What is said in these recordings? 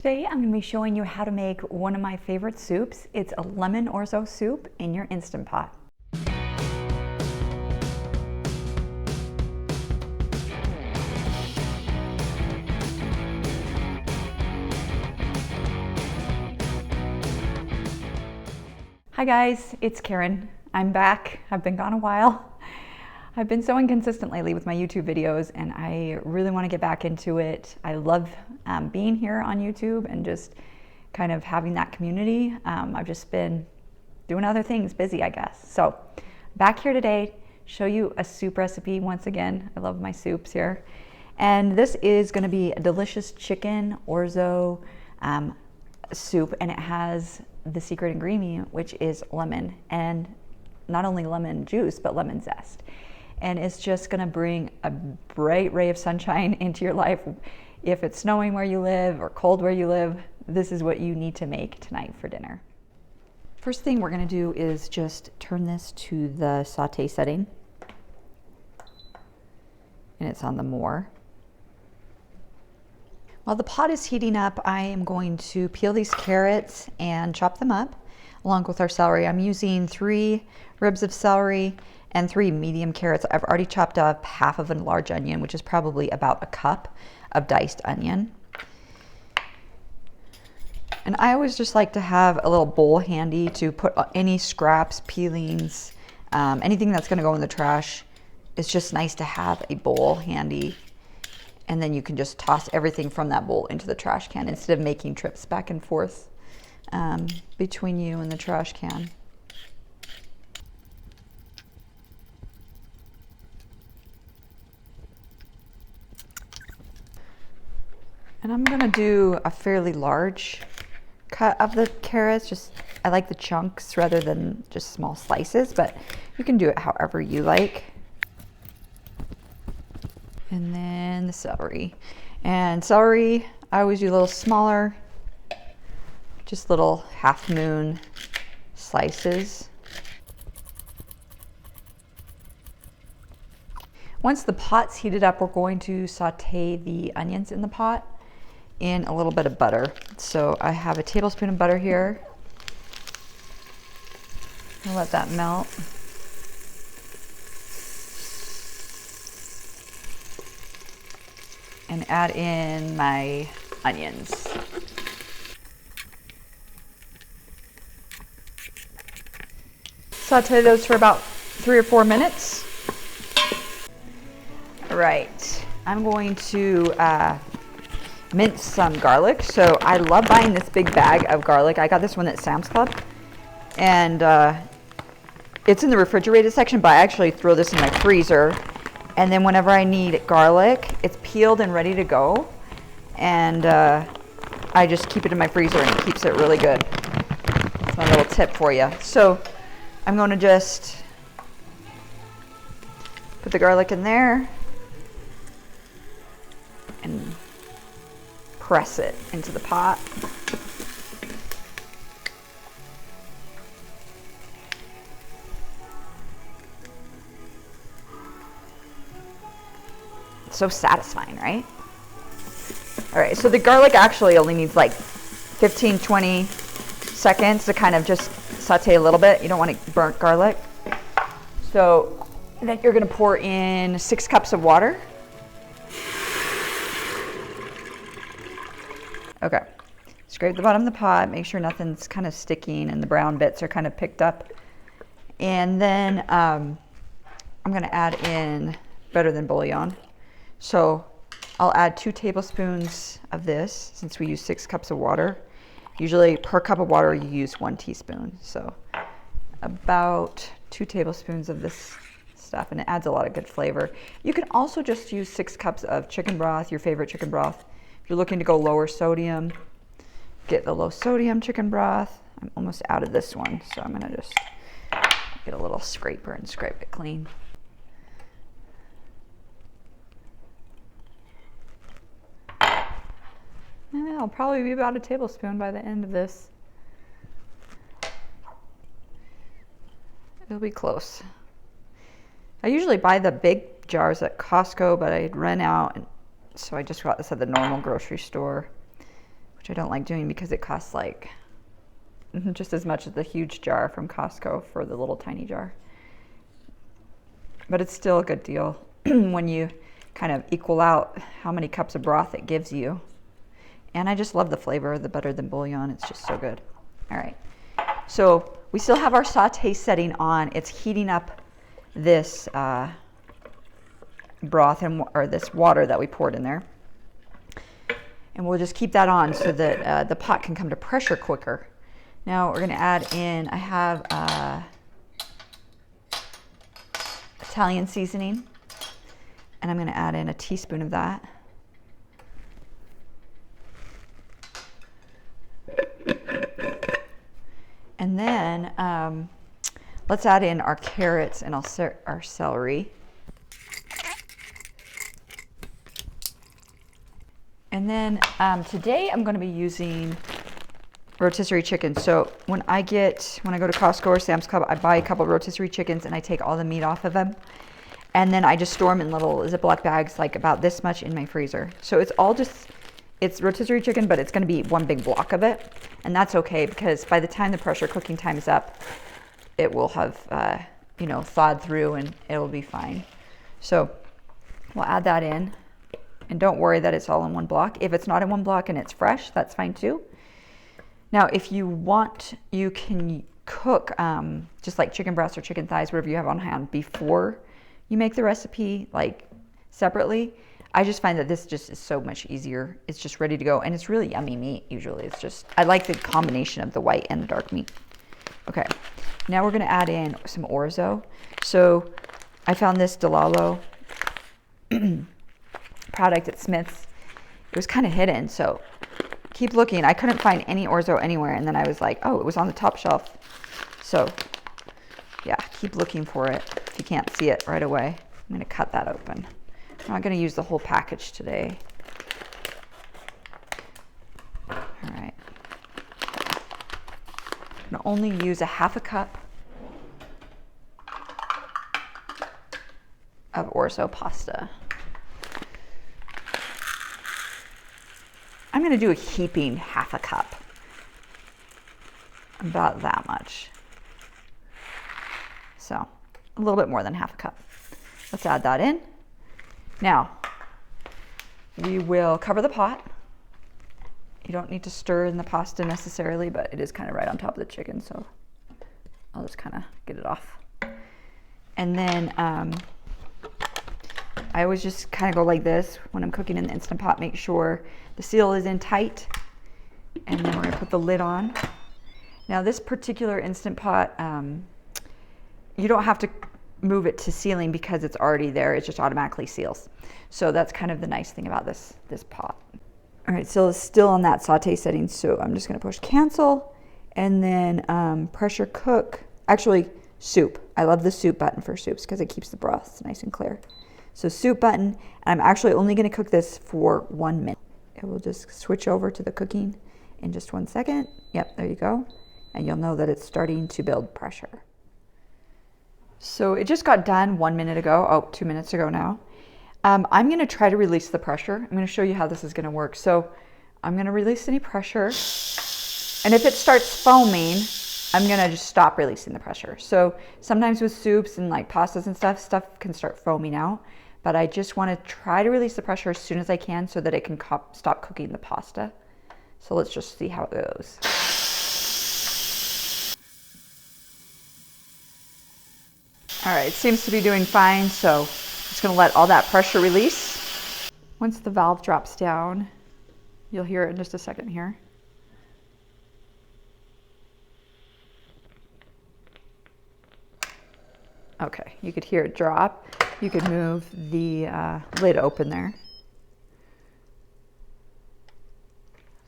Today I'm going to be showing you how to make one of my favorite soups. It's a lemon orzo soup in your Instant Pot. Hi guys, it's Karen. I'm back. I've been gone a while. I've been so inconsistent lately with my YouTube videos and I really want to get back into it. I love being here on YouTube and just kind of having that community. I've just been doing other things, busy I guess. So back here today, show you a soup recipe once again. I love my soups here. And this is going to be a delicious chicken orzo soup, and it has the secret ingredient, which is lemon, and not only lemon juice, but lemon zest. And it's just gonna bring a bright ray of sunshine into your life. If it's snowing where you live or cold where you live, this is what you need to make tonight for dinner. First thing we're gonna do is just turn this to the saute setting. And it's on the more. While the pot is heating up, I am going to peel these carrots and chop them up along with our celery. I'm using 3 ribs of celery and 3 medium carrots. I've already chopped up half of a large onion, which is probably about a cup of diced onion. And I always just like to have a little bowl handy to put any scraps, peelings, anything that's gonna go in the trash. It's just nice to have a bowl handy. And then you can just toss everything from that bowl into the trash can instead of making trips back and forth between you and the trash can. And I'm gonna do a fairly large cut of the carrots. I like the chunks rather than just small slices, but you can do it however you like. And then the celery. And celery, I always do a little smaller, just little half moon slices. Once the pot's heated up, we're going to saute the onions in the pot in a little bit of butter. So I have a tablespoon of butter here. I'll let that melt. And add in my onions. Saute those for about 3 or 4 minutes. All right, I'm going to mince some garlic. So I love buying this big bag of garlic. I got this one at Sam's Club, and it's in the refrigerated section, but I actually throw this in my freezer. And then whenever I need garlic, it's peeled and ready to go. And I just keep it in my freezer and it keeps it really good. That's my little tip for you. So I'm going to just put the garlic in there and press it into the pot. So satisfying, right? All right, so the garlic actually only needs like 15-20 seconds to kind of just saute a little bit. You don't want to burnt garlic. So then you're going to pour in 6 cups of water. Okay, scrape the bottom of the pot, make sure nothing's kind of sticking and the brown bits are kind of picked up. And then I'm going to add in better than bouillon. So I'll add 2 tablespoons of this since we use 6 cups of water. Usually per cup of water you use 1 teaspoon. So about 2 tablespoons of this stuff, and it adds a lot of good flavor. You can also just use 6 cups of chicken broth, your favorite chicken broth. If you're looking to go lower sodium, get the low sodium chicken broth. I'm almost out of this one, so I'm gonna just get a little scraper and scrape it clean. I'll probably be about a tablespoon by the end of this. It'll be close. I usually buy the big jars at Costco, but I had run out, and so I just got this at the normal grocery store. which I don't like doing because it costs like just as much as the huge jar from Costco for the little tiny jar. But it's still a good deal when you kind of equal out how many cups of broth it gives you. And I just love the flavor of the better than bouillon. It's just so good. All right. So we still have our saute setting on. It's heating up this broth or this water that we poured in there. And we'll just keep that on so that the pot can come to pressure quicker. Now we're going to add in, I have Italian seasoning, and I'm going to add in a teaspoon of that. And then let's add in our carrots and our celery. And then today I'm going to be using rotisserie chicken. So when I go to Costco or Sam's Club, I buy a couple of rotisserie chickens and I take all the meat off of them. And then I just store them in little Ziploc bags, like about this much in my freezer. So it's rotisserie chicken, but it's going to be one big block of it. And that's okay because by the time the pressure cooking time is up, it will have, thawed through and it'll be fine. So we'll add that in. And don't worry that it's all in one block. If it's not in one block and it's fresh, that's fine too. Now, if you want, you can cook just like chicken breasts or chicken thighs, whatever you have on hand, before you make the recipe, like separately. I just find that this just is so much easier. It's just ready to go, and it's really yummy meat usually. I like the combination of the white and the dark meat. Okay, now we're gonna add in some Orzo. So I found this Delalo product at Smith's. It was kind of hidden, so keep looking. I couldn't find any Orzo anywhere, and then I was like, oh, it was on the top shelf. So yeah, keep looking for it if you can't see it right away. I'm gonna cut that open. I'm not gonna use the whole package today. All right. I'm gonna only use a half a cup of Orzo pasta. I'm going to do a heaping half a cup, about that much. So a little bit more than half a cup. Let's add that in. Now we will cover the pot. You don't need to stir in the pasta necessarily, but it is kind of right on top of the chicken, so I'll just kind of get it off. And then I always just kind of go like this when I'm cooking in the Instant Pot. Make sure the seal is in tight, and then we're going to put the lid on. Now this particular Instant Pot, you don't have to move it to sealing because it's already there. It just automatically seals. So that's kind of the nice thing about this pot. All right, so it's still on that saute setting, so I'm just going to push cancel, and then pressure cook. Actually, soup. I love the soup button for soups because it keeps the broth nice and clear. So soup button, and I'm actually only going to cook this for 1 minute. It will just switch over to the cooking in just 1 second. Yep, there you go. And you'll know that it's starting to build pressure. So it just got done 1 minute ago. Oh, 2 minutes ago now. I'm going to try to release the pressure. I'm going to show you how this is going to work. So I'm going to release any pressure. And if it starts foaming, I'm going to just stop releasing the pressure. So sometimes with soups and like pastas and stuff can start foaming out. But I just want to try to release the pressure as soon as I can so that it can stop cooking the pasta. So let's just see how it goes. All right, it seems to be doing fine, so I'm just going to let all that pressure release. Once the valve drops down, you'll hear it in just a second here. Okay, you could hear it drop. You could move the lid open there.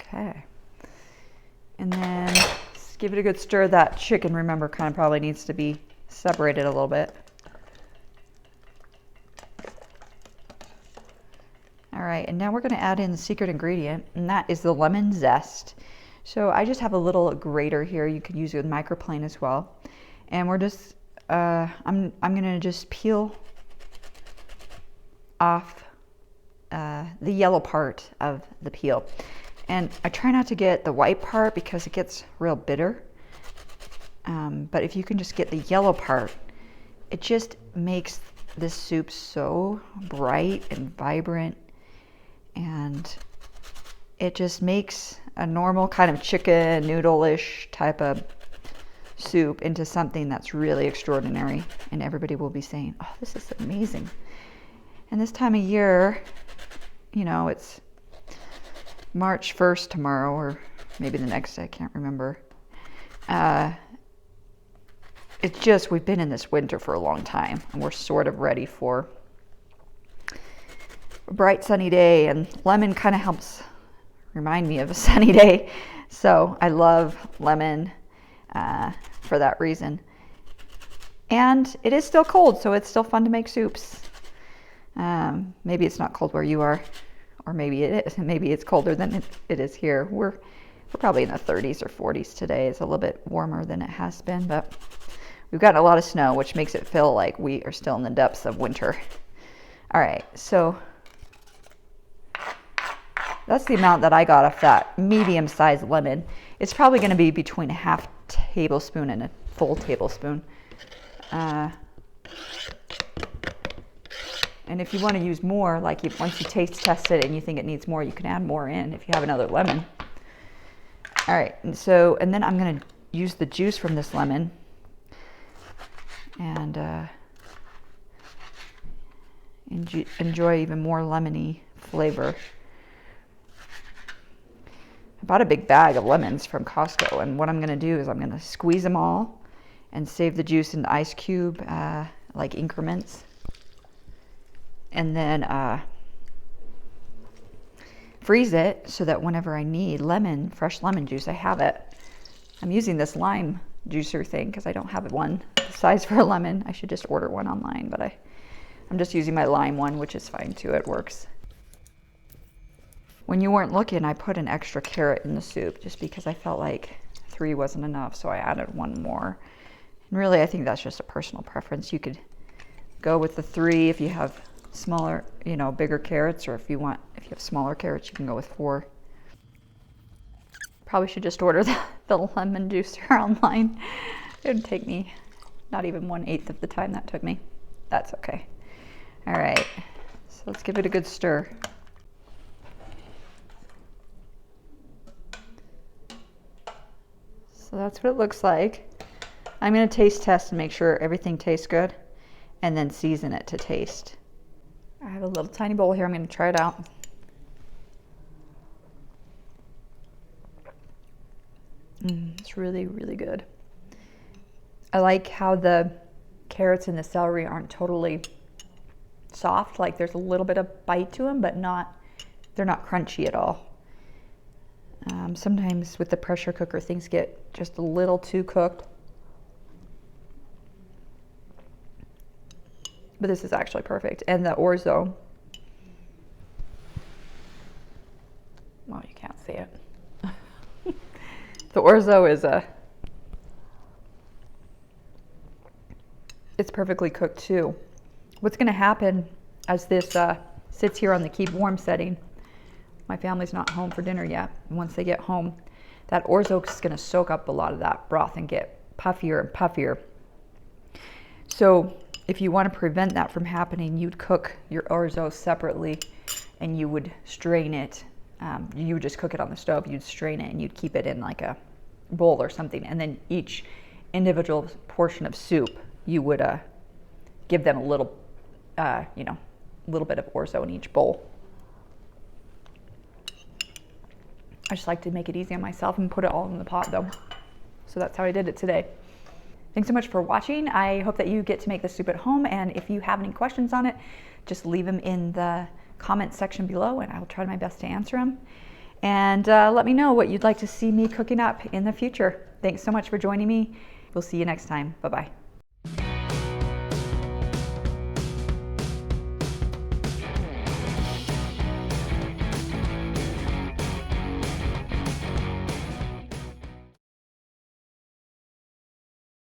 Okay. And then just give it a good stir. That chicken, remember, kind of probably needs to be separated a little bit. All right, and now we're going to add in the secret ingredient, and that is the lemon zest. So I just have a little grater here. You could use it with microplane as well. And we're just, I'm going to just peel off the yellow part of the peel. And I try not to get the white part because it gets real bitter. But if you can just get the yellow part, it just makes this soup so bright and vibrant, and it just makes a normal kind of chicken noodle-ish type of soup into something that's really extraordinary, and everybody will be saying, oh, this is amazing. And this time of year, you know, it's March 1st tomorrow, or maybe the next day, I can't remember. It's just, we've been in this winter for a long time, and we're sort of ready for a bright sunny day, and lemon kind of helps remind me of a sunny day. So I love lemon for that reason. And it is still cold, so it's still fun to make soups. Maybe it's not cold where you are, or maybe it is. Maybe it's colder than it is here. We're probably in the 30s or 40s today. It's a little bit warmer than it has been, but we've gotten a lot of snow, which makes it feel like we are still in the depths of winter. All right, so that's the amount that I got off that medium-sized lemon. It's probably going to be between a half tablespoon and a full tablespoon. And if you want to use more, like once you taste test it and you think it needs more, you can add more in if you have another lemon. All right, and then I'm going to use the juice from this lemon and enjoy even more lemony flavor. I bought a big bag of lemons from Costco, and what I'm going to do is I'm going to squeeze them all and save the juice in the ice cube, like increments. And then freeze it so that whenever I need fresh lemon juice, I have it. I'm using this lime juicer thing because I don't have one the size for a lemon. I should just order one online, but I'm just using my lime one, which is fine too. It works. When you weren't looking, I put an extra carrot in the soup just because I felt like 3 wasn't enough, so I added 1 more. And really, I think that's just a personal preference. You could go with the 3 if you have smaller, bigger carrots, or if you have smaller carrots, you can go with 4. Probably should just order the lemon juicer online. It would take me not even 1/8 of the time that took me. That's okay. All right, so let's give it a good stir. So that's what it looks like. I'm going to taste test and make sure everything tastes good, and then season it to taste. I have a little tiny bowl here. I'm going to try it out. It's really, really good. I like how the carrots and the celery aren't totally soft. Like there's a little bit of bite to them, but they're not crunchy at all. Sometimes with the pressure cooker, things get just a little too cooked. But this is actually perfect. And the Orzo, well, you can't see it. The Orzo is it's perfectly cooked too. What's going to happen as this sits here on the keep warm setting, my family's not home for dinner yet. And once they get home, that Orzo is going to soak up a lot of that broth and get puffier and puffier. So if you want to prevent that from happening, you'd cook your Orzo separately and you would strain it. You would just cook it on the stove, you'd strain it, and you'd keep it in like a bowl or something. And then each individual portion of soup, you would give them a little, little bit of Orzo in each bowl. I just like to make it easy on myself and put it all in the pot though. So that's how I did it today. Thanks so much for watching. I hope that you get to make this soup at home, and if you have any questions on it, just leave them in the comment section below and I'll try my best to answer them. And let me know what you'd like to see me cooking up in the future. Thanks so much for joining me. We'll see you next time. Bye-bye.